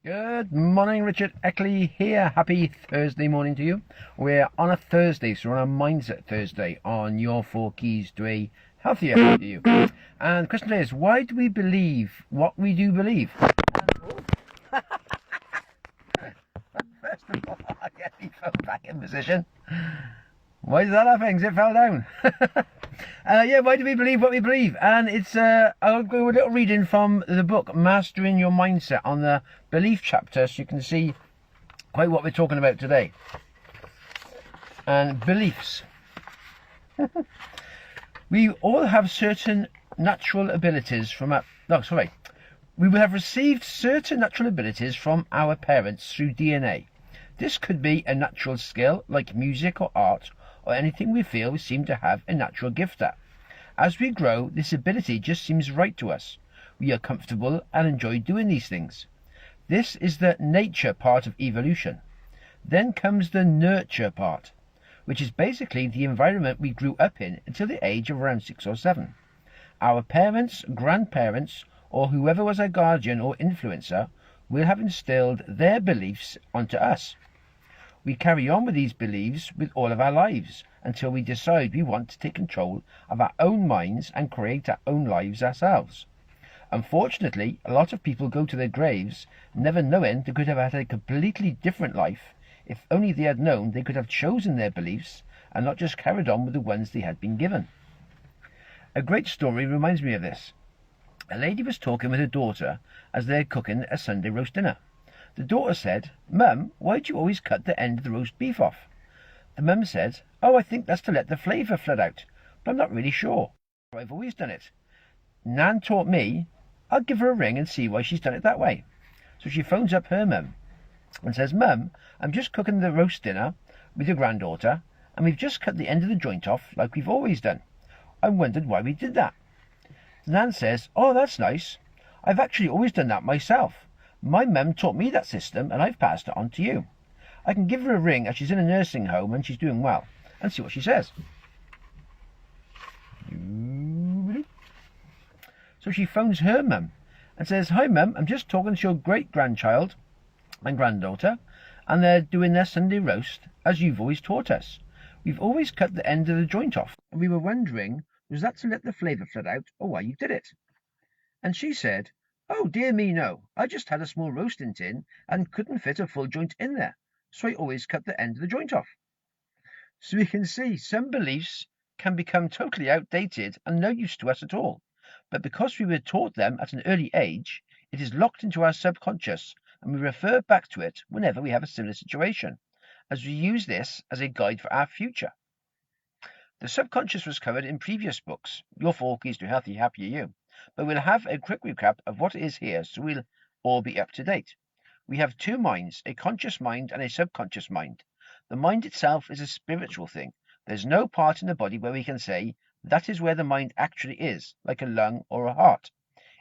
Good morning, Richard Eckley here. Happy Thursday morning to you. We're on a Thursday, so we're on a Mindset Thursday on your 4 keys to a healthier you. And the question today is, why do we believe what we do believe? First of all, I get me phone back in position. Why did that happen? Because it fell down. Why do we believe what we believe? And it's I'll go a little reading from the book Mastering Your Mindset on the belief chapter, so you can see quite what we're talking about today. And beliefs. We all have certain natural abilities from our... No, sorry. We will have received certain natural abilities from our parents through DNA. This could be a natural skill like music or art, or anything we feel we seem to have a natural gift at. As we grow, this ability just seems right to us. We are comfortable and enjoy doing these things. This is the nature part of evolution. Then comes the nurture part, which is basically the environment we grew up in until the age of around 6 or 7. Our parents, grandparents, or whoever was our guardian or influencer will have instilled their beliefs onto us. We carry on with these beliefs with all of our lives until we decide we want to take control of our own minds and create our own lives ourselves. Unfortunately, a lot of people go to their graves never knowing they could have had a completely different life if only they had known they could have chosen their beliefs and not just carried on with the ones they had been given. A great story reminds me of this. A lady was talking with her daughter as they were cooking a Sunday roast dinner. The daughter said, "Mum, why do you always cut the end of the roast beef off?" The mum said, "Oh, I think that's to let the flavour flood out, but I'm not really sure. I've always done it. Nan taught me. I'll give her a ring and see why she's done it that way." So she phones up her mum and says, "Mum, I'm just cooking the roast dinner with your granddaughter, and we've just cut the end of the joint off like we've always done. I wondered why we did that." Nan says, "Oh, that's nice. I've actually always done that myself. My mum taught me that system, and I've passed it on to you. I can give her a ring as she's in a nursing home and she's doing well, and see what she says." So she phones her mum and says, "Hi mum, I'm just talking to your great-grandchild and granddaughter, and they're doing their Sunday roast as you've always taught us. We've always cut the end of the joint off, and we were wondering, was that to let the flavour flood out, or why you did it?" And she said, "Oh dear me, no. I just had a small roasting tin and couldn't fit a full joint in there, so I always cut the end of the joint off." So we can see some beliefs can become totally outdated and no use to us at all. But because we were taught them at an early age, it is locked into our subconscious, and we refer back to it whenever we have a similar situation, as we use this as a guide for our future. The subconscious was covered in previous books, Your 4 Keys to Healthy, Happier You, but we'll have a quick recap of what it is here so we'll all be up to date. We have two minds, a conscious mind and a subconscious mind. The mind itself is a spiritual thing. There's no part in the body where we can say, that is where the mind actually is, like a lung or a heart.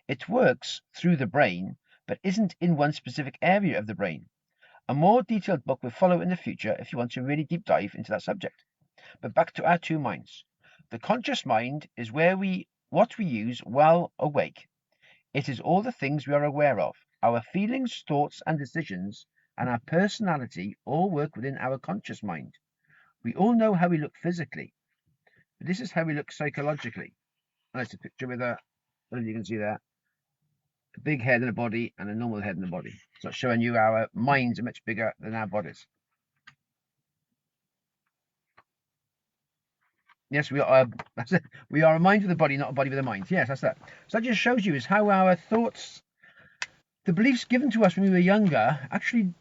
It works through the brain, but isn't in one specific area of the brain. A more detailed book will follow in the future if you want to really deep dive into that subject. But back to our two minds. The conscious mind is what we use while awake. It is all the things we are aware of. Our feelings, thoughts, and decisions, and our personality all work within our conscious mind. We all know how we look physically, but this is how we look psychologically. That's a picture with a, I don't know if you can see that, a big head and a body and a normal head and a body. So it's showing you our minds are much bigger than our bodies. Yes, we are. We are a mind with a body, not a body with a mind. Yes, that's that. So that just shows you is how our thoughts, the beliefs given to us when we were younger, actually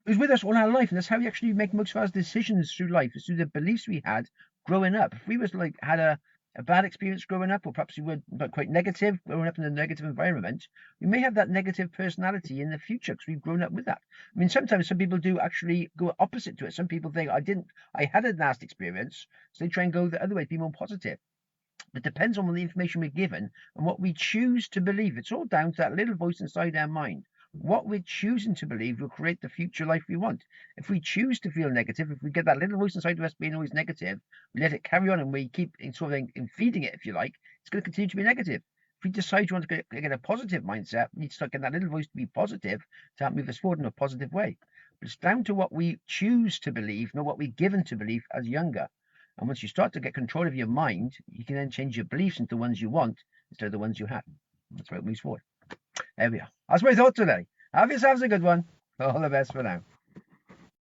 is with us all our life, and that's how we actually make most of our decisions through life. It's through the beliefs we had growing up. If we was like had a bad experience growing up, or perhaps we were quite negative, growing up in a negative environment, we may have that negative personality in the future because we've grown up with that. I mean, sometimes some people do actually go opposite to it. Some people think, I had a nasty experience, so they try and go the other way, be more positive. It depends on the information we're given and what we choose to believe. It's all down to that little voice inside our mind. What we're choosing to believe will create the future life we want. If we choose to feel negative, if we get that little voice inside of us being always negative, we let it carry on and we keep sort of feeding it, if you like, it's going to continue to be negative. If we decide you want to get a positive mindset, we need to start getting that little voice to be positive to help move us forward in a positive way. But it's down to what we choose to believe, not what we're given to believe as younger. And once you start to get control of your mind, you can then change your beliefs into the ones you want instead of the ones you have. That's where it moves forward. There we are. That's my thought today. Have yourselves a good one. All the best for now.